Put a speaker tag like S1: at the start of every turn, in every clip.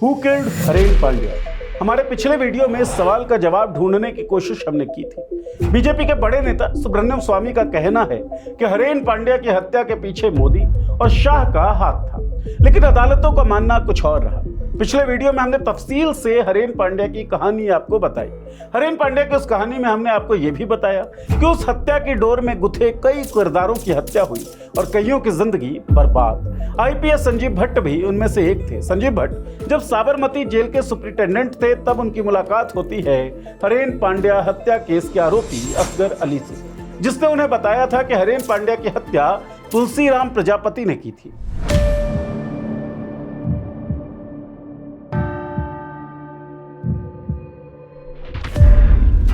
S1: Who killed हरेन पांड्या? हमारे पिछले video में इस सवाल का जवाब ढूंढने की कोशिश हमने की थी। बीजेपी के बड़े नेता सुब्रह्मण्यम स्वामी का कहना है कि हरेन पांड्या की हत्या के पीछे मोदी और शाह का हाथ था, लेकिन अदालतों का मानना कुछ और रहा। पिछले वीडियो में हमने तफसील से हरेन पांड्या की कहानी आपको बताई। हरेन पांड्या की उस कहानी में हमने आपको यह भी बताया कि उस हत्या की डोर में गुथे कई किरदारों की हत्या हुई और कईयों की जिंदगी बर्बाद। आईपीएस संजीव भट्ट भी उनमें से एक थे। संजीव भट्ट जब साबरमती जेल के सुपरिटेंडेंट थे तब उनकी मुलाकात होती है हरेन पांड्या हत्या केस के आरोपी असगर अली से, जिसने उन्हें बताया था कि हरेन पांड्या की हत्या तुलसीराम प्रजापति ने की थी।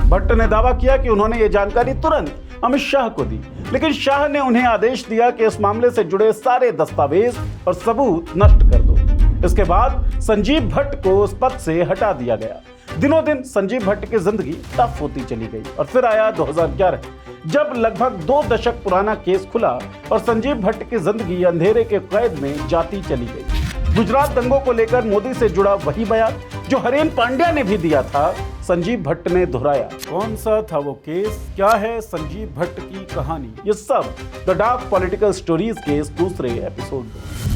S1: भट्ट ने दावा किया कि उन्होंने ये जानकारी तुरंत अमित शाह को दी, लेकिन शाह ने उन्हें आदेश दिया कि इस मामले से जुड़े सारे दस्तावेज और सबूत नष्ट कर दो। इसके बाद संजीव भट्ट को उस पद से हटा दिया गया। दिनों दिन संजीव भट्ट की जिंदगी टफ होती चली गई और फिर आया 2011, जब लगभग 2 दशक पुराना केस खुला और संजीव भट्ट की जिंदगी अंधेरे के कैद में जाती चली गई। गुजरात दंगों को लेकर मोदी से जुड़ा वही बयान जो हरेन पांड्या ने भी दिया था, संजीव भट्ट ने दोहराया। कौन सा था वो केस, क्या है संजीव भट्ट की कहानी, ये सब द डार्क पॉलिटिकल स्टोरीज के इस दूसरे एपिसोड में।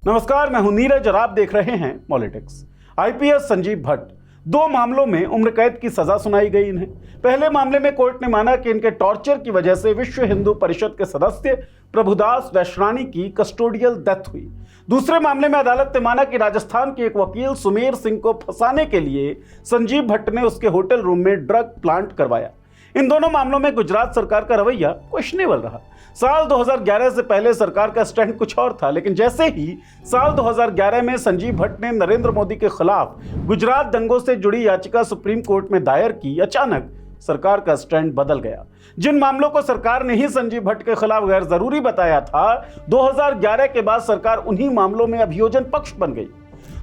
S1: नमस्कार, मैं हूं नीरज और आप देख रहे हैं पॉलिटिक्स। आईपीएस संजीव भट्ट, 2 मामलों में उम्र कैद की सजा सुनाई गई इन्हें। पहले मामले में कोर्ट ने माना कि इनके टॉर्चर की वजह से विश्व हिंदू परिषद के सदस्य प्रभुदास वैश्राणी की कस्टोडियल डेथ हुई। दूसरे मामले में अदालत ने माना कि राजस्थान के एक वकील सुमेर सिंह को फंसाने के लिए संजीव भट्ट ने उसके होटल रूम में ड्रग प्लांट करवाया। इन दोनों मामलों में गुजरात सरकार का रवैया क्वेश्चनेबल रहा। साल 2011 से पहले सरकार का स्टैंड कुछ और था, लेकिन जैसे ही साल 2011 में संजीव भट्ट ने नरेंद्र मोदी के खिलाफ गुजरात दंगों से जुड़ी याचिका सुप्रीम कोर्ट में दायर की, अचानक सरकार का स्टैंड बदल गया। जिन मामलों को सरकार ने ही संजीव भट्ट के खिलाफ गैर जरूरी बताया था, 2011 के बाद सरकार उन्हीं मामलों में अभियोजन पक्ष बन गई।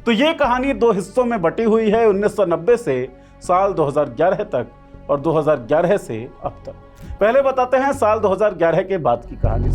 S1: तो ये कहानी 2 हिस्सों में बटी हुई है, 1990 से साल 2011 तक और 2011 से अब तक। पहले बताते हैं साल 2011 के बाद की कहानी।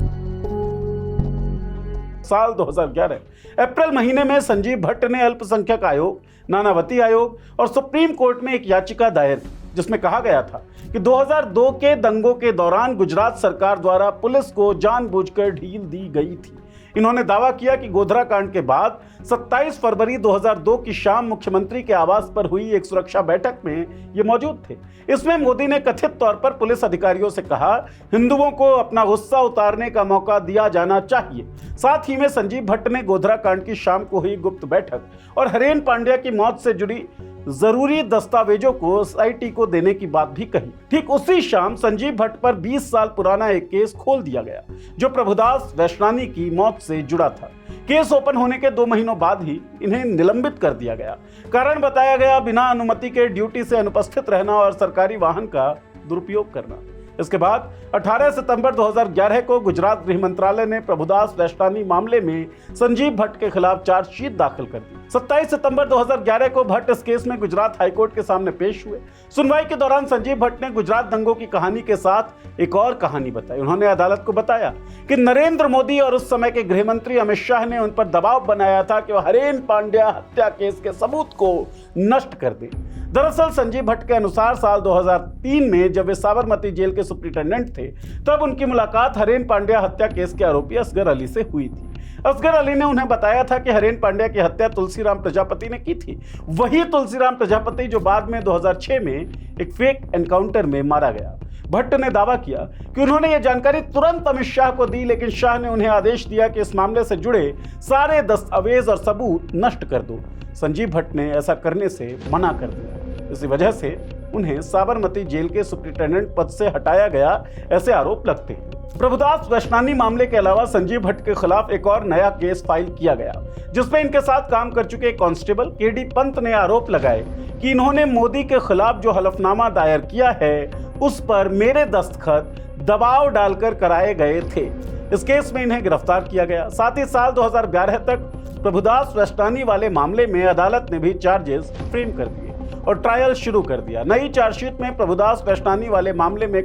S1: साल 2011 अप्रैल महीने में संजीव भट्ट ने अल्पसंख्यक आयोग, नानावती आयोग और सुप्रीम कोर्ट में एक याचिका दायर की, जिसमें कहा गया था कि 2002 के दंगों के दौरान गुजरात सरकार द्वारा पुलिस को जानबूझकर ढील दी गई थी। इन्होंने दावा किया कि गोधरा कांड के बाद 27 फरवरी 2002 की शाम मुख्यमंत्री के आवास पर हुई एक सुरक्षा बैठक में ये मौजूद थे। इसमें मोदी ने कथित तौर पर पुलिस अधिकारियों से कहा, हिंदुओं को अपना गुस्सा उतारने का मौका दिया जाना चाहिए। साथ ही में संजीव भट्ट ने गोधरा कांड की शाम को हुई गुप्त बैठक और हरेन पांड्या की मौत से जुड़ी जरूरी दस्तावेजों को एसआईटी को देने की बात भी कही। ठीक उसी शाम संजीव भट्ट पर 20 साल पुराना एक केस खोल दिया गया जो प्रभुदास वैश्राणी की मौत से जुड़ा था। केस ओपन होने के 2 महीनों बाद ही इन्हें निलंबित कर दिया गया। कारण बताया गया बिना अनुमति के ड्यूटी से अनुपस्थित रहना और सरकारी वाहन का दुरुपयोग करना। इसके बाद 18 सितंबर 2011 को गुजरात गृह मंत्रालय ने प्रभुदास वैश्राणी मामले में संजीव भट्ट के खिलाफ चार्जशीट दाखिल कर दी। 27 सितंबर 2011 को भट्ट इस केस में गुजरात हाईकोर्ट के सामने पेश हुए। सुनवाई के दौरान संजीव भट्ट ने गुजरात दंगों की कहानी के साथ एक और कहानी बताई। उन्होंने अदालत को बताया कि नरेंद्र मोदी और उस समय के गृह मंत्री अमित शाह ने उन पर दबाव बनाया था कि वह हरेन पांड्या हत्या केस के सबूत को नष्ट कर दें। दरअसल संजीव भट्ट के अनुसार साल 2003 में जब वे साबरमती जेल के सुपरिटेंडेंट थे, तब उनकी मुलाकात हरेन पांड्या हत्या केस के आरोपी असगर अली से हुई थी। असगर अली ने उन्हें बताया था कि हरेन पांड्या की हत्या तुलसीराम प्रजापति ने की थी, वही तुलसीराम प्रजापति जो बाद में 2006 में एक फेक एनकाउंटर में मारा गया। भट्ट ने दावा किया कि उन्होंने यह जानकारी तुरंत अमित शाह को दी, लेकिन शाह ने उन्हें आदेश दिया कि इस मामले से जुड़े सारे दस्तावेज और सबूत नष्ट कर दो। संजीव भट्ट ने ऐसा करने से मना कर दिया। इसी वजह से उन्हें साबरमती जेल के सुपरिटेंडेंट पद से हटाया गया, ऐसे आरोप लगते हैं। प्रभुदास वैश्राणी मामले के अलावा संजीव भट्ट के खिलाफ एक और नया केस फाइल किया गया, जिसमें इनके साथ काम कर चुके कांस्टेबल केडी पंत ने आरोप लगाए कि इन्होंने मोदी के खिलाफ जो हलफनामा दायर किया है उस पर मेरे दस्तखत दबाव डालकर कराए गए थे। इस केस में इन्हें गिरफ्तार किया गया। साथ ही साल 2011 तक प्रभुदास वेस्टानी वाले मामले में अदालत ने भी चार्जेस फ्रेम कर दिए और ट्रायल शुरू कर दिया। नई चार्जशीट में प्रभुदास वेस्टानी वाले मामले में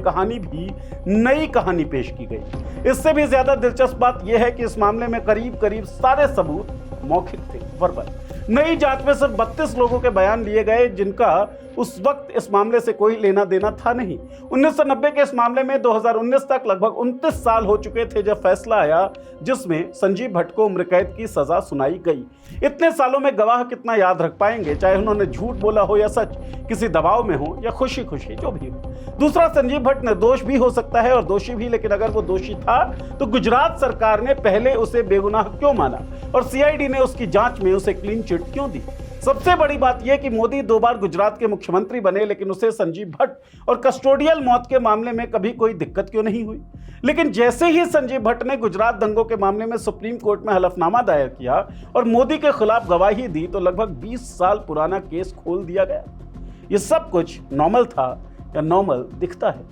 S1: नई कहानी पेश की गई। इससे भी ज्यादा दिलचस्प बात यह है कि इस मामले में करीब करीब सारे सबूत मौखिक थे, वर्बल। नई जांच में सिर्फ 32 लोगों के बयान लिए गए जिनका उस वक्त इस मामले से कोई लेना देना था नहीं। 1990 के इस मामले में 2019 तक लगभग 29 साल हो चुके थे जब फैसला आया जिसमें संजीव भट्ट को उम्र कैद की सजा सुनाई गई। इतने सालों में गवाह कितना याद रख पाएंगे, चाहे उन्होंने झूठ बोला हो या सच, किसी दबाव में हो या खुशी खुशी, जो भी हो। दूसरा, संजीव भट्ट निर्दोष भी हो सकता है और दोषी भी, लेकिन अगर वो दोषी था तो गुजरात सरकार ने पहले उसे बेगुनाह क्यों माना और सीआईडी ने उसकी जांच में उसे क्लीन चिट क्यों दी? सबसे बड़ी बात यह कि मोदी 2 बार गुजरात के मुख्यमंत्री बने, लेकिन उसे संजीव भट्ट और कस्टोडियल मौत के मामले में कभी कोई दिक्कत क्यों नहीं हुई? लेकिन जैसे ही संजीव भट्ट ने गुजरात दंगों के मामले में सुप्रीम कोर्ट में हलफनामा दायर किया और मोदी के खिलाफ गवाही दी तो लगभग 20 साल पुराना केस खोल दिया गया। यह सब कुछ नॉर्मल था या नॉर्मल दिखता है?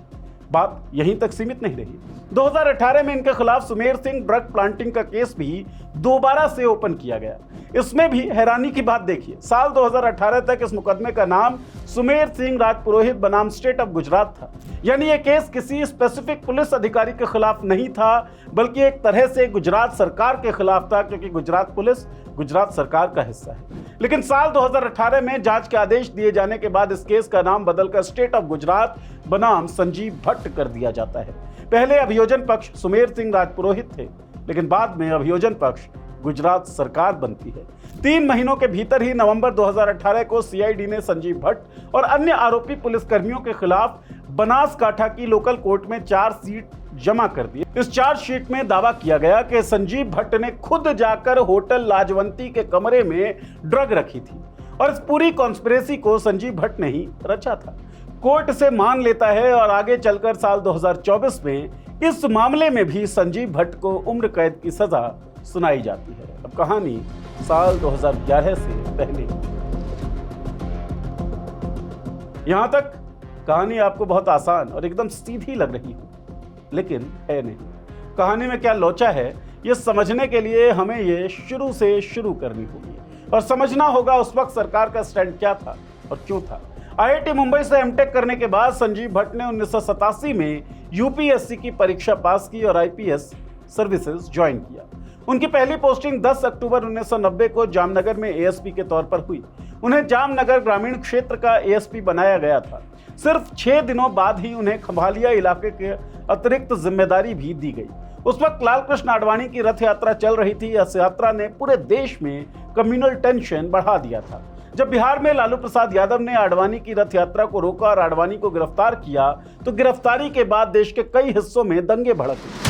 S1: बात यहीं तक सीमित नहीं रही। 2018 में इनके खिलाफ सुमेर सिंह ड्रग प्लांटिंग का केस भी दोबारा से ओपन किया गया। इसमें भी हैरानी की बात देखिए, साल 2018 तक इस मुकदमे का नाम सुमेर सिंह राजपुरोहित बनाम स्टेट ऑफ गुजरात था। यानी यह केस किसी स्पेसिफिक पुलिस अधिकारी के खिलाफ नहीं था, बल्कि एक तरह से गुजरात सरकार के खिलाफ था, क्योंकि गुजरात पुलिस गुजरात सरकार का हिस्सा है। लेकिन साल 2018 में जांच के आदेश दिए जाने के बाद इस केस का नाम बदलकर स्टेट ऑफ गुजरात बनाम संजीव भट्ट कर दिया जाता है। पहले अभियोजन पक्ष सुमेर सिंह राजपुरोहित थे, लेकिन बाद में अभियोजन पक्ष गुजरात सरकार बनती है। 3 महीनों के भीतर ही नवंबर 2018 को सीआईडी ने संजीव भट्ट और अन्य आरोपी पुलिसकर्मियों के खिलाफ बनासकाठा की लोकल कोर्ट में चार्जशीट जमा कर दी। इस चार्जशीट में दावा किया गया कि संजीव भट्ट ने खुद जाकर होटल लाजवंती के कमरे में ड्रग रखी थी और इस पूरी कॉन्स्पिरेसी को संजीव भट्ट ने ही रचा था। कोर्ट से मान लेता है और आगे चलकर साल 2024 में इस मामले में भी संजीव भट्ट को उम्र कैद की सजा सुनाई जाती है। अब कहानी साल 2011 से पहले। यहां तक कहानी आपको बहुत आसान और एकदम सीधी लग रही हो, लेकिन है नहीं। कहानी में क्या लोचा है, यह समझने के लिए हमें ये शुरू से शुरू करनी होगी और समझना होगा उस वक्त सरकार का स्टैंड क्या था और क्यों था। आईआईटी मुंबई से एमटेक करने के बाद संजीव भट्ट ने 1987 में यूपीएससी की परीक्षा पास की और आईपीएस सर्विसेज ज्वाइन किया। उनकी पहली पोस्टिंग 10 अक्टूबर 1990 को जामनगर में एएसपी के तौर पर हुई। उन्हें जामनगर ग्रामीण क्षेत्र का एएसपी बनाया गया था। सिर्फ 6 दिनों बाद ही उन्हें खंभालिया इलाके के अतिरिक्त जिम्मेदारी भी दी गई। उस वक्त लाल कृष्ण आडवाणी की रथ यात्रा चल रही थी। इस यात्रा ने पूरे देश में कम्युनल टेंशन बढ़ा दिया था। जब बिहार में लालू प्रसाद यादव ने आडवाणी की रथ यात्रा को रोका और आडवाणी को गिरफ्तार किया, तो गिरफ्तारी के बाद देश के कई हिस्सों में दंगे भड़के।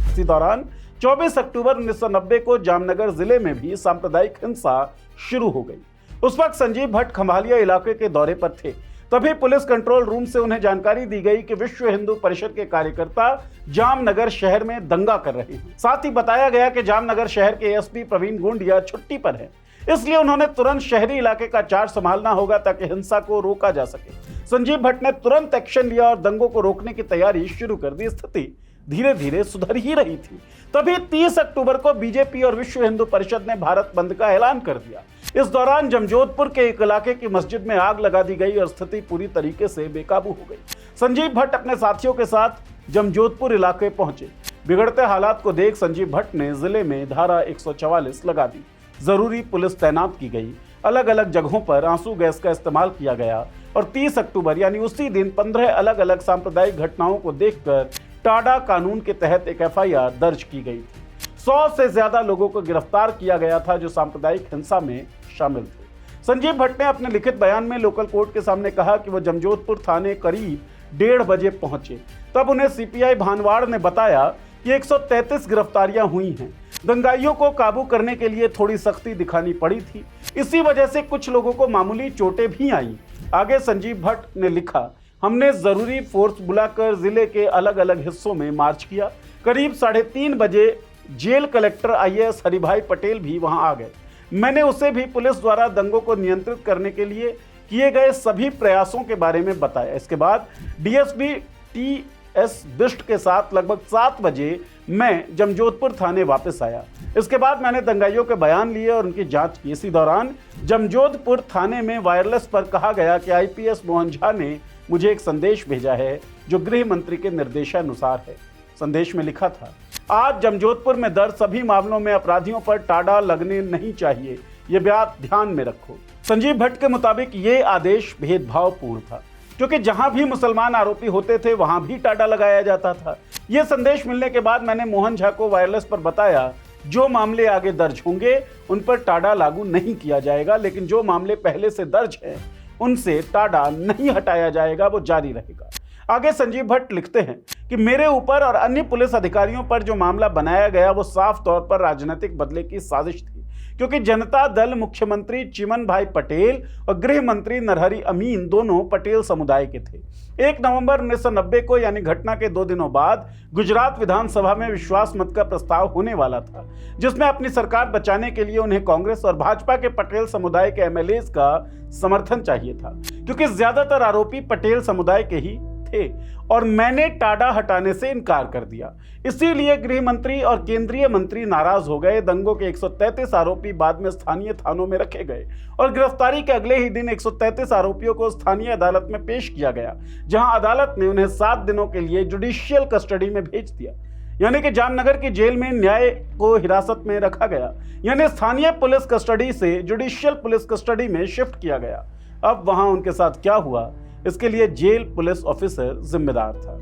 S1: इसी दौरान 24 अक्टूबर 1990 को जामनगर जिले में भी सांप्रदायिक हिंसा शुरू हो गई। उस वक्त संजीव भट्ट खंभालिया इलाके के दौरे पर थे। तभी पुलिस कंट्रोल रूम से उन्हें जानकारी दी गई कि विश्व हिंदू परिषद के कार्यकर्ता जामनगर शहर में दंगा कर रहे हैं। साथ ही बताया गया कि जामनगर शहर के एसपी प्रवीण गुंडिया छुट्टी पर है, इसलिए उन्होंने तुरंत शहरी इलाके का चार्ज संभालना होगा ताकि हिंसा को रोका जा सके। संजीव भट्ट ने तुरंत एक्शन लिया और दंगों को रोकने की तैयारी शुरू कर दी। स्थिति धीरे धीरे सुधर ही रही थी। तभी 30 अक्टूबर को बीजेपी और विश्व हिंदू परिषद ने भारत बंद का ऐलान कर दिया। इस दौरान जमजोधपुर के एक इलाके की मस्जिद में आग लगा दी गई और स्थिति पूरी तरीके से बेकाबू हो गई। संजीव भट्ट अपने साथियों के साथ जमजोधपुर इलाके पहुंचे। बिगड़ते हालात को देख संजीव भट्ट ने जिले में धारा 144 लगा दी। जरूरी पुलिस तैनात की गई। अलग अलग जगहों पर आंसू गैस का इस्तेमाल किया गया और 30 अक्टूबर यानी उसी दिन 15 अलग अलग सांप्रदायिक घटनाओं को देखकर टाडा कानून के तहत एक एफआईआर दर्ज की गई थी। 100 से ज्यादा लोगों को गिरफ्तार किया गया था जो सांप्रदायिक हिंसा में शामिल थे। संजीव भट्ट ने अपने लिखित बयान में लोकल कोर्ट के सामने कहा कि वो जमजोधपुर थाने करीब 1:30 बजे पहुंचे। तब उन्हें सीपीआई भानवाड़ ने बताया कि 133 गिरफ्तारियां हुई हैं। दंगाइयों को काबू करने के लिए थोड़ी सख्ती दिखानी पड़ी थी। इसी वजह से कुछ लोगों को मामूली चोटें भी आईं। आगे संजीव भट्ट ने लिखा, हमने जरूरी फोर्स बुलाकर जिले के अलग अलग हिस्सों में मार्च किया। करीब 3:30 बजे jail collector IAS Haribhai Patel भी वहां आ गए। मैंने उसे भी पुलिस द्वारा दंगों को नियंत्रित करने के लिए किए गए सभी प्रयासों के बारे में बताया। इसके बाद डीएसपी एस बिष्ट के साथ लगभग 7 बजे मैं जमजोधपुर थाने वापस आया। इसके बाद मैंने दंगाइयों के बयान लिए और उनकी जांच की। इसी दौरान जमजोधपुर थाने में वायरलेस पर कहा गया कि आईपीएस मोहन झा ने मुझे एक संदेश भेजा है जो गृह मंत्री के निर्देशानुसार है। संदेश में लिखा था, आज जमजोधपुर में दर्ज सभी मामलों में अपराधियों पर टाड़ा लगने नहीं चाहिए, ये बात ध्यान में रखो। संजीव भट्ट के मुताबिक ये आदेश भेदभावपूर्ण था, क्योंकि जहां भी मुसलमान आरोपी होते थे वहां भी टाड़ा लगाया जाता था। यह संदेश मिलने के बाद मैंने मोहन झा को वायरलेस पर बताया, जो मामले आगे दर्ज होंगे उन पर टाड़ा लागू नहीं किया जाएगा, लेकिन जो मामले पहले से दर्ज हैं उनसे टाड़ा नहीं हटाया जाएगा, वो जारी रहेगा। आगे संजीव भट्ट लिखते हैं कि मेरे ऊपर और अन्य पुलिस अधिकारियों पर जो मामला बनाया गया वो साफ तौर पर राजनीतिक बदले की साजिश थी, क्योंकि जनता दल मुख्यमंत्री चिमन भाई पटेल और गृह मंत्री नरहरी अमीन दोनों पटेल समुदाय के थे। 1 नवंबर 1990 को यानी घटना के 2 दिनों बाद गुजरात विधानसभा में विश्वास मत का प्रस्ताव होने वाला था, जिसमें अपनी सरकार बचाने के लिए उन्हें कांग्रेस और भाजपा के पटेल समुदाय के एमएलएज का समर्थन चाहिए था, क्योंकि ज्यादातर आरोपी पटेल समुदाय के ही थे और मैंने टाड़ा हटाने से इनकार कर दिया। इसीलिए गृह मंत्री और केंद्रीय मंत्री नाराज हो गए। दंगों के 133 आरोपी बाद में स्थानीय थानों में रखे गए और गिरफ्तारी के अगले ही दिन 133 आरोपियों को स्थानीय अदालत में पेश किया गया, जहां अदालत ने उन्हें 7 दिनों के लिए जुडिशियल कस्टडी में भेज दिया, यानी कि जामनगर की जेल में न्याय को हिरासत में रखा गया, यानी स्थानीय पुलिस कस्टडी से जुडिशियल पुलिस कस्टडी में शिफ्ट किया गया। अब वहां उनके साथ क्या हुआ, इसके लिए जेल पुलिस ऑफिसर जिम्मेदार था।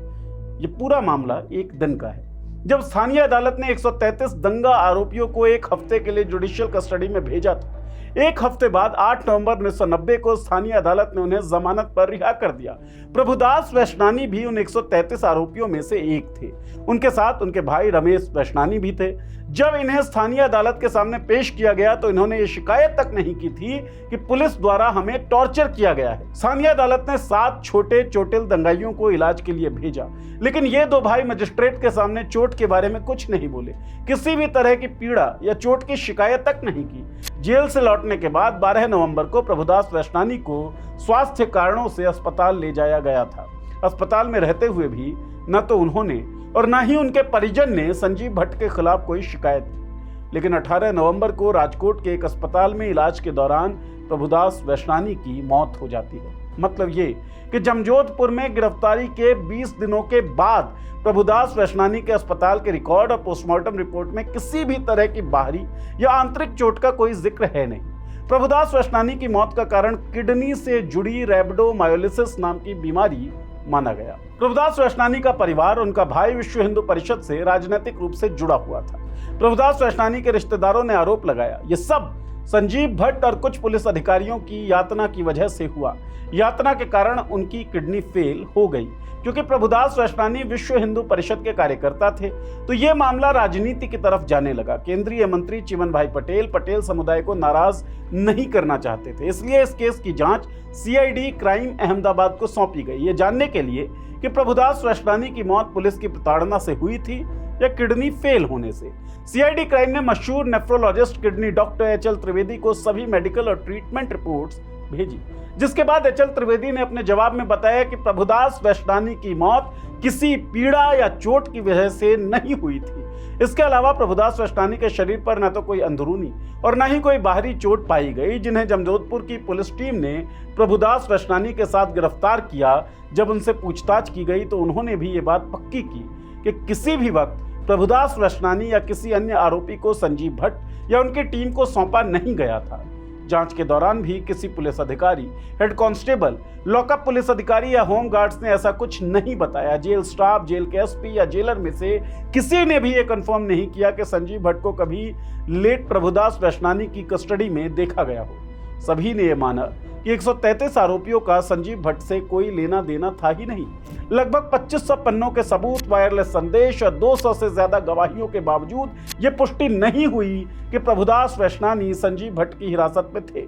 S1: यह पूरा मामला एक दिन का है, जब स्थानीय अदालत ने 133 दंगा आरोपियों को 1 हफ्ते के लिए जुडिशियल कस्टडी में भेजा था। 1 हफ्ते बाद 8 नवंबर 1990 को स्थानीय अदालत ने उन्हें जमानत पर रिहा कर दिया। प्रभुदास वैश्नानी भी उन 133 आरोपियों में से एक थे। उनके साथ उनके भाई रमेश वैश्नानी भी थे। जब इन्हें स्थानीय अदालत के सामने पेश किया गया तो इन्होंने ये शिकायत तक नहीं की थी कि पुलिस द्वारा हमें टॉर्चर किया गया है। स्थानीय अदालत ने 7 छोटे चोटिल दंगाइयों को इलाज के लिए भेजा, लेकिन ये 2 भाई मजिस्ट्रेट के सामने चोट के बारे में कुछ नहीं बोले, किसी भी तरह की पीड़ा या चोट की शिकायत तक नहीं की। जेल से लौटने के बाद 12 नवंबर को प्रभुदास वैश्नानी को स्वास्थ्य कारणों से अस्पताल ले जाया गया था। अस्पताल में रहते हुए भी न तो उन्होंने और न ही उनके परिजन ने संजीव भट्ट के खिलाफ कोई शिकायत की, लेकिन 18 नवंबर को राजकोट के एक अस्पताल में इलाज के दौरान प्रभुदास वैश्नानी की मौत हो जाती है। मतलब ये कि जमजोधपुर में गिरफ्तारी के 20 दिनों के बाद प्रभुदास वैश्नानी के अस्पताल के रिकॉर्ड और पोस्टमार्टम रिपोर्ट में किसी भी तरह की बाहरी या आंतरिक चोट का कोई जिक्र है नहीं। प्रभुदास वैश्नानी की मौत का कारण किडनी से जुड़ी रैबिडोमायोलिसिस नाम की बीमारी माना गया। प्रभुदास वैश्नानी का परिवार, उनका भाई विश्व हिंदू परिषद से राजनीतिक रूप से जुड़ा हुआ था। प्रभुदास वैश्नानी के रिश्तेदारों ने आरोप लगाया, ये सब संजीव भट्ट और कुछ पुलिस अधिकारियों की यातना की वजह से हुआ। यातना के कारण उनकी किडनी फेल हो गई। क्योंकि प्रभुदास वैश्नानी विश्व हिंदू परिषद के कार्यकर्ता थे, तो यह मामला राजनीति की तरफ जाने लगा। केंद्रीय मंत्री चिमन भाई पटेल पटेल समुदाय को नाराज नहीं करना चाहते थे, इसलिए इस केस की जांच सीआईडी क्राइम अहमदाबाद को सौंपी गई, ये जानने के लिए कि प्रभुदास वैश्नानी की मौत पुलिस की प्रताड़ना से हुई थी या किडनी फेल होने से। सीआईडी क्राइम ने मशहूर nephrologist kidney doctor HL Trivedi को सभी मेडिकल और ट्रीटमेंट रिपोर्ट्स भेजी, जिसके बाद एचएल त्रिवेदी ने अपने जवाब में बताया कि प्रभुदास वैश्नानी की मौत किसी पीड़ा या चोट की वजह से नहीं हुई थी। इसके अलावा प्रभुदास वैश्नानी के शरीर पर न तो कोई अंदरूनी और न ही कोई बाहरी चोट पाई गई, जिन्हें जमजोधपुर की पुलिस टीम ने प्रभुदास वैश्नानी के साथ गिरफ्तार किया। जब उनसे पूछताछ की गई तो उन्होंने भी ये बात पक्की की कि किसी भी वक्त प्रभुदास वैश्नानी या किसी अन्य आरोपी को संजीव भट्ट या उनकी टीम को सौंपा नहीं गया था। जांच के दौरान भी किसी पुलिस अधिकारी, हेड कांस्टेबल, लॉकअप पुलिस अधिकारी या होम गार्ड्स ने ऐसा कुछ नहीं बताया। जेल स्टाफ, जेल के एसपी या जेलर में से किसी ने भी ये कंफर्म नहीं किया कि संजीव भट्ट को कभी लेट प्रभुदास वैश्नानी की कस्टडी में देखा गया हो। सभी ने यह माना कि 133 आरोपियों का संजीव भट्ट से कोई लेना देना था ही नहीं। लगभग 2500 पन्नों के सबूत, वायरलेस संदेश और 200 से ज्यादा गवाहियों के बावजूद यह पुष्टि नहीं हुई कि प्रभुदास वैश्नानी संजीव भट्ट की हिरासत में थे।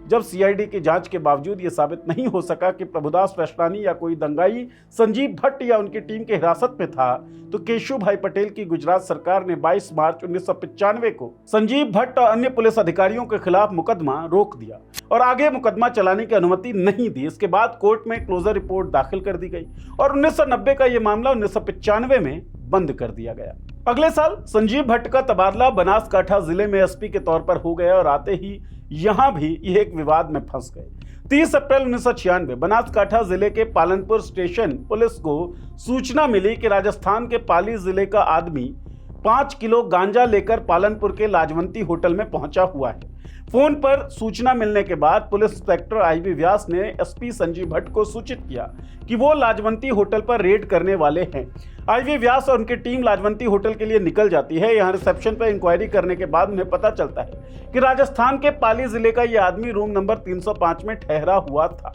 S1: जब सीआईडी की जांच के बावजूद यह साबित नहीं हो सका कि प्रभुदास वैश्वानी या कोई दंगाई संजीव भट्ट या उनकी टीम के हिरासत में था, तो केशु भाई पटेल की गुजरात सरकार ने 22 मार्च 1995 को संजीव भट्ट और अन्य पुलिस अधिकारियों के खिलाफ मुकदमा रोक दिया और आगे मुकदमा चलाने की अनुमति नहीं दी। इसके बाद कोर्ट में क्लोजर रिपोर्ट दाखिल कर दी गई और 1990 का यह मामला 1995 में बंद कर दिया गया। अगले साल संजीव भट्ट का तबादला बनासकांठा जिले में एसपी के तौर पर हो गया और आते ही यहां भी यह एक विवाद में फंस गए। 30 अप्रैल 1996 बनासकांठा जिले के पालनपुर स्टेशन पुलिस को सूचना मिली कि राजस्थान के पाली जिले का आदमी 5 किलो गांजा लेकर पालनपुर के लाजवंती होटल में पहुंचा हुआ है। फोन पर सूचना मिलने के बाद पुलिस इंस्पेक्टर आईबी व्यास ने एसपी संजीव भट्ट को सूचित किया कि वो लाजवंती होटल पर रेड करने वाले हैं। आईबी व्यास और उनकी टीम लाजवंती होटल के लिए निकल जाती है। यहाँ रिसेप्शन पर इंक्वायरी करने के बाद उन्हें पता चलता है कि राजस्थान के पाली जिले का यह आदमी रूम नंबर 305 में ठहरा हुआ था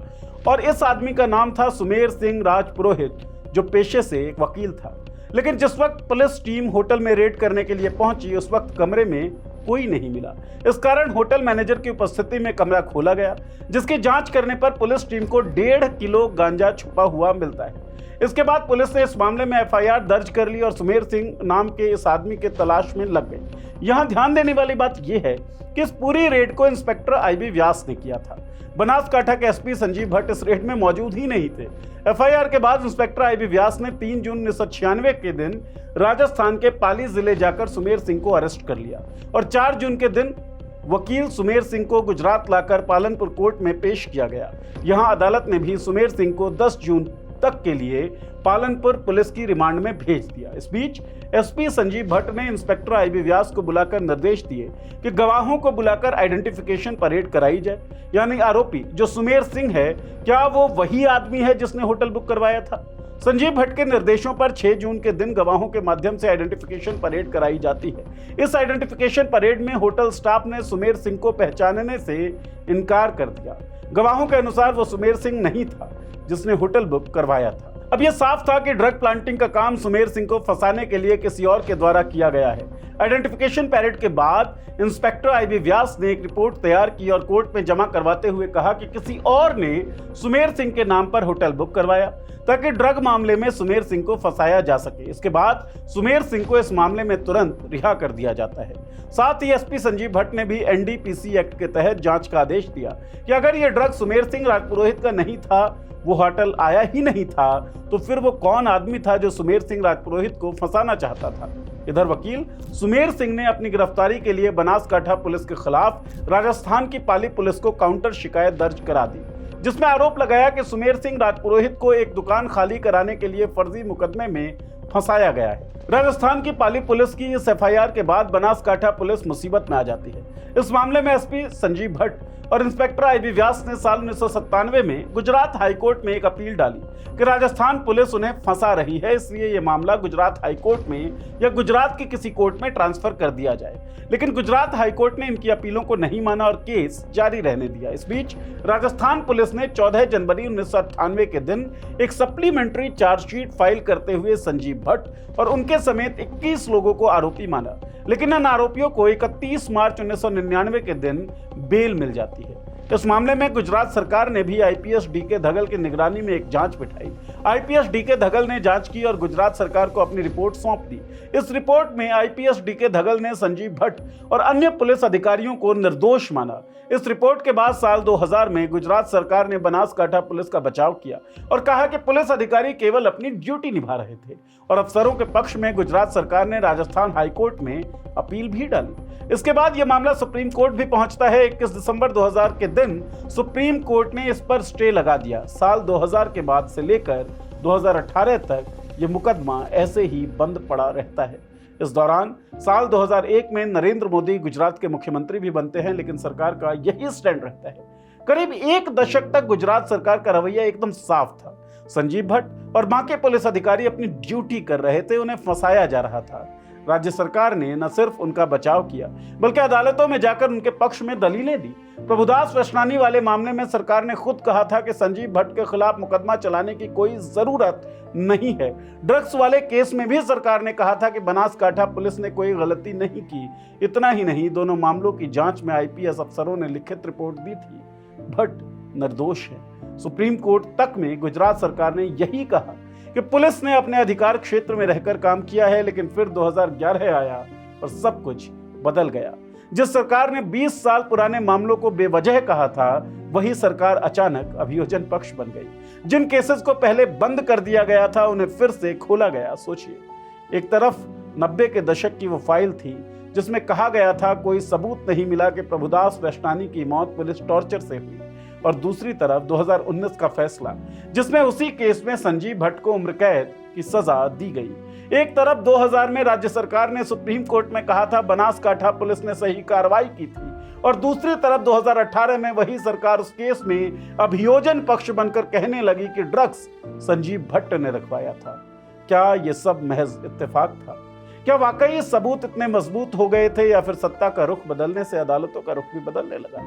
S1: और इस आदमी का नाम था सुमेर सिंह राजपुरोहित, जो पेशे से एक वकील था। लेकिन जिस वक्त पुलिस टीम होटल में रेड करने के लिए पहुंची, उस वक्त कमरे में कोई नहीं मिला। इस कारण होटल मैनेजर की उपस्थिति में कमरा खोला गया, जिसकी जांच करने पर पुलिस टीम को 1.5 किलो गांजा छुपा हुआ मिलता है। इसके बाद पुलिस ने इस मामले में एफआईआर दर्ज कर ली और सुमेर सिंह नाम के इस आदमी के तलाश में लग गई। यहाँ ध्यान देने वाली बात यह है कि इस पूरी रेड को इंस्पेक्टर आईबी व्यास ने किया था। बनासकांठा के एसपी संजीव भट्ट इस रेड में मौजूद ही नहीं थे। एफआईआर के बाद इंस्पेक्टर आईबी व्यास ने 3 जून 1996 के दिन राजस्थान के पाली जिले जाकर सुमेर सिंह को अरेस्ट कर लिया और 4 जून के दिन वकील सुमेर सिंह को गुजरात लाकर पालनपुर कोर्ट में पेश किया गया। यहां अदालत ने भी सुमेर सिंह को 10 जून तक के लिए पालनपुर पुलिस की रिमांड में भेज दिया। इस बीच एसपी संजीव भट्ट ने इंस्पेक्टर आईबी व्यास को बुलाकर निर्देश दिए कि गवाहों को बुलाकर आइडेंटिफिकेशन परेड कराई जाए, यानी आरोपी जो सुमेर सिंह है, क्या वो वही आदमी है जिसने होटल बुक करवाया था। संजीव भट्ट के निर्देशों पर 6 जून के दिन गवाहों के माध्यम से आइडेंटिफिकेशन परेड कराई जाती है। इस आइडेंटिफिकेशन परेड में होटल स्टाफ ने सुमेर सिंह को पहचानने से इनकार कर दिया। गवाहों के अनुसार वो सुमेर सिंह नहीं था जिसने होटल बुक करवाया था। अब यह साफ था कि ड्रग प्लांटिंग का काम सुमेर सिंह को फंसाने के लिए किसी और के द्वारा किया गया है। आइडेंटिफिकेशन परेड के बाद इंस्पेक्टर आईबी व्यास ने एक रिपोर्ट तैयार की और कोर्ट में जमा करवाते हुए कहा कि किसी और ने सुमेर सिंह के नाम पर होटल बुक करवाया ताकि ड्रग मामले में सुमेर सिंह को फंसाया जा सके। इसके बाद सुमेर सिंह को इस मामले में तुरंत रिहा कर दिया जाता है। साथ ही एसपी संजीव भट्ट ने भी एनडीपीसी एक्ट के तहत जांच का आदेश दिया कि अगर यह ड्रग सुमेर सिंह राजपुरोहित का नहीं था, वो होटल आया ही नहीं था, तो फिर वो कौन आदमी था जो सुमेर सिंह राजपुरोहित को फंसाना चाहता था। इधर वकील सुमेर सिंह ने अपनी गिरफ्तारी के लिए बनासकांठा पुलिस के खिलाफ राजस्थान की पाली पुलिस को काउंटर शिकायत दर्ज करा दी, जिसमें आरोप लगाया कि सुमेर सिंह राजपुरोहित को एक दुकान खाली कराने के लिए फर्जी मुकदमे में फंसाया गया है। राजस्थान की पाली पुलिस की इस एफआईआर के बाद बनासकांठा पुलिस मुसीबत में आ जाती है। इस मामले में एसपी संजीव भट्ट और इंस्पेक्टर आईबी व्यास ने साल 1997 में गुजरात हाईकोर्ट में एक अपील डाली कि राजस्थान पुलिस उन्हें फंसा रही है, इसलिए यह मामला गुजरात हाईकोर्ट में या गुजरात के किसी कोर्ट में ट्रांसफर कर दिया जाए। लेकिन गुजरात हाईकोर्ट ने इनकी अपीलों को नहीं माना और केस जारी रहने दिया। इस बीच राजस्थान पुलिस ने 14 जनवरी 1998 के दिन एक सप्लीमेंट्री चार्जशीट फाइल करते हुए संजीव भट्ट और उनके समेत 21 लोगों को आरोपी माना, लेकिन इन आरोपियों को 31 मार्च 1999 के दिन बेल मिल जाती है। इस मामले में गुजरात सरकार ने भी आईपीएस डीके धगल की निगरानी में एक जांच बिठाई। आईपीएस डीके धगल ने जांच की और गुजरात सरकार को अपनी रिपोर्ट सौंप दी। इस रिपोर्ट में आईपीएस डीके धगल ने संजीव भट्ट और अन्य पुलिस अधिकारियों को निर्दोष माना। इस रिपोर्ट के बाद साल 2000 में गुजरात सरकार ने बनासकांठा पुलिस का बचाव किया और कहा कि पुलिस अधिकारी केवल अपनी ड्यूटी निभा रहे थे और अफसरों के पक्ष में गुजरात सरकार ने राजस्थान हाईकोर्ट में अपील भी डाली। इसके बाद यह मामला सुप्रीम कोर्ट भी पहुंचता है। 21 दिसंबर 2000 के दिन सुप्रीम कोर्ट ने इस पर स्टे लगा दिया। साल 2000 के बाद से लेकर 2018 तक यह मुकदमा ऐसे ही बंद पड़ा रहता है। इस दौरान साल 2001 में नरेंद्र मोदी गुजरात के मुख्यमंत्री भी बनते हैं, लेकिन सरकार का यही स्टैंड रहता है। करीब 1 दशक तक गुजरात सरकार का रवैया एकदम साफ था। संजीव भट्ट और बाकी पुलिस अधिकारी अपनी ड्यूटी कर रहे थे, उन्हें फंसाया जा रहा था। राज्य सरकार ने न सिर्फ उनका बचाव किया बल्कि अदालतों में जाकर उनके पक्ष में दलीलें दी। प्रभुदास वैश्वानी वाले मामले में सरकार ने खुद कहा था कि संजीव भट्ट के खिलाफ मुकदमा चलाने की कोई जरूरत नहीं है। ड्रग्स वाले केस में भी सरकार ने कहा था कि बनासकांठा पुलिस ने कोई गलती नहीं की। इतना ही नहीं, दोनों मामलों की जांच में आईपीएस अफसरों ने लिखित रिपोर्ट दी थी। भट्ट निर्दोष है। सुप्रीम कोर्ट तक में गुजरात सरकार ने यही कहा कि पुलिस ने अपने अधिकार क्षेत्र में रहकर काम किया है, लेकिन फिर 2011 आया और सब कुछ बदल गया। जिस सरकार ने 20 साल पुराने मामलों को बेवजह कहा था, वही सरकार अचानक अभियोजन पक्ष बन गई। जिन केसेस को पहले बंद कर दिया गया था, उन्हें फिर से खोला गया। सोचिए, एक तरफ 90 के दशक की वो फाइल थी जिसमें कहा गया था कोई सबूत नहीं मिला कि प्रभुदास वैष्णानी की मौत पुलिस टॉर्चर से हुई, और दूसरी तरफ 2019 का फैसला जिसमें उसी केस में संजीव भट्ट को उम्र कैद की सजा दी गई। एक तरफ 2000 में राज्य सरकार ने सुप्रीम कोर्ट में कहा था बनासकांठा पुलिस ने सही कार्रवाई की थी, और दूसरी तरफ 2018 में वही सरकार उस केस में अभियोजन पक्ष बनकर कहने लगी कि ड्रग्स संजीव भट्ट ने रखवाया था। क्या ये सब महज इत्तेफाक था? क्या वाकई सबूत इतने मजबूत हो गए थे, या फिर सत्ता का रुख बदलने से अदालतों का रुख भी बदलने लगा?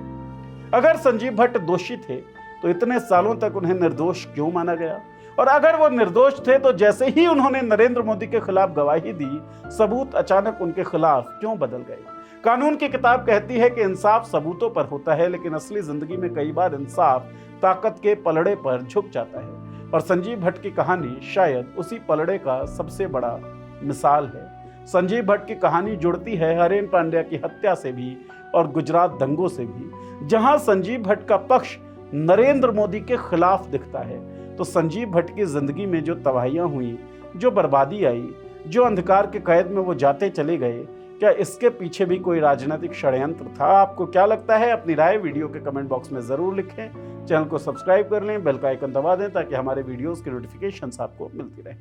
S1: अगर संजीव भट्ट दोषी थे तो इतने सालों तक उन्हें निर्दोष क्यों माना गया? और अगर वो निर्दोष थे तो जैसे ही उन्होंने नरेंद्र मोदी के खिलाफ गवाही दी, सबूत अचानक उनके खिलाफ क्यों बदल गए? कानून की किताब कहती है कि इंसाफ सबूतों पर होता है, लेकिन असली जिंदगी में कई बार इंसाफ ताकत के पलड़े पर झुक जाता है, और संजीव भट्ट की कहानी शायद उसी पलड़े का सबसे बड़ा मिसाल है। संजीव भट्ट की कहानी जुड़ती है हरेन पांड्या की हत्या से भी और गुजरात दंगों से भी। जहां संजीव भट्ट का पक्ष नरेंद्र मोदी के खिलाफ दिखता है, तो संजीव भट्ट की जिंदगी में जो तबाहियां हुई, जो बर्बादी आई, जो अंधकार के कैद में वो जाते चले गए, क्या इसके पीछे भी कोई राजनीतिक षड्यंत्र था? आपको क्या लगता है? अपनी राय वीडियो के कमेंट बॉक्स में जरूर लिखें। चैनल को सब्सक्राइब कर लें, बेल का आइकन दबा दें ताकि हमारे वीडियोस की नोटिफिकेशंस आपको मिलती रहे।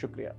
S1: शुक्रिया।